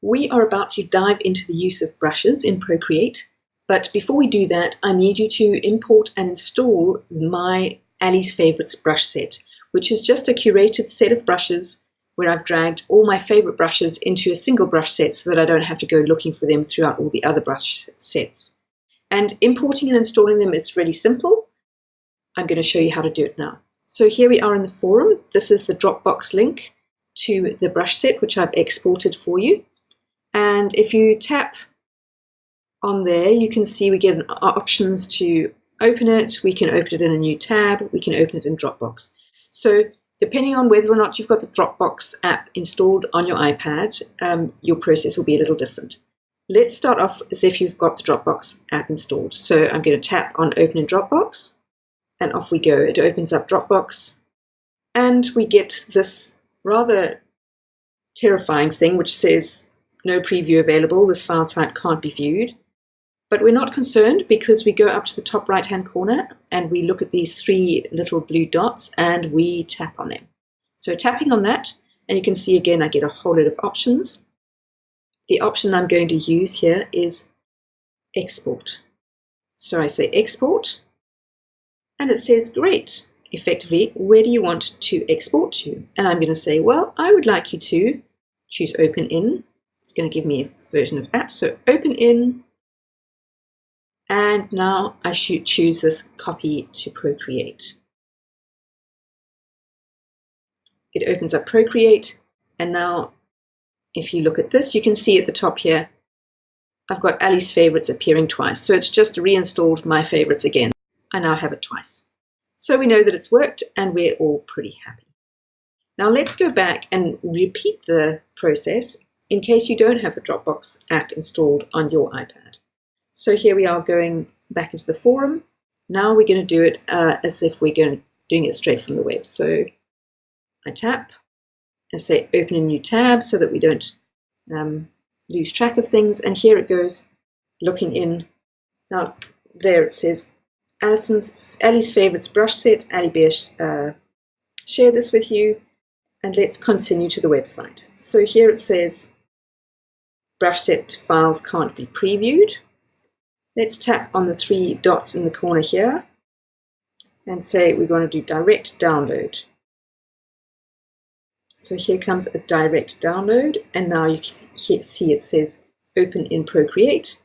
We are about to dive into the use of brushes in Procreate, but before we do that, I need you to import and install my Ali's Favorites brush set, which is just a curated set of brushes where I've dragged all my favorite brushes into a single brush set so that I don't have to go looking for them throughout all the other brush sets. And importing and installing them is really simple. I'm going to show you how to do it now. So here we are in the forum. This is the Dropbox link to the brush set, which I've exported for you. And if you tap on there, you can see we get options to open it. We can open it in a new tab. We can open it in Dropbox. So depending on whether or not you've got the Dropbox app installed on your iPad, your process will be a little different. Let's start off as if you've got the Dropbox app installed. So I'm going to tap on Open in Dropbox, and off we go. It opens up Dropbox, and we get this rather terrifying thing which says, no preview available, this file type can't be viewed. But we're not concerned because we go up to the top right hand corner and we look at these three little blue dots and we tap on them. So tapping on that, and you can see again I get a whole lot of options. The option I'm going to use here is export. So I say export, and it says great, effectively, where do you want to export to? And I'm going to say, well, I would like you to choose open in. It's going to give me a version of app. So open in, and now I should choose this copy to Procreate. It opens up Procreate, and now if you look at this, you can see at the top here, I've got Ali's Favorites appearing twice. So it's just reinstalled my favorites again. I now have it twice. So we know that it's worked and we're all pretty happy. Now let's go back and repeat the process in case you don't have the Dropbox app installed on your iPad. So here we are going back into the forum. Now we're going to do it as if we're doing it straight from the web. So I tap and say open a new tab so that we don't lose track of things. And here it goes, looking in. Now there it says Ali's Favorites brush set. Ali Bear share this with you. And let's continue to the website. So here it says brush set files can't be previewed. Let's tap on the three dots in the corner here and say we're going to do direct download. So here comes a direct download, and now you can see it says open in Procreate.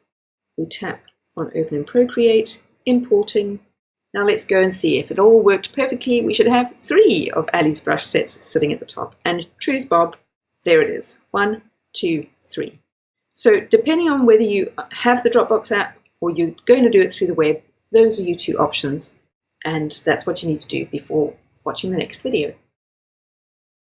We tap on open in Procreate, importing. Now let's go and see if it all worked perfectly. We should have 3 of Ali's brush sets sitting at the top. And true's Bob, there it is. 1, 2, 3. So depending on whether you have the Dropbox app or you're going to do it through the web, those are your 2 options. And that's what you need to do before watching the next video.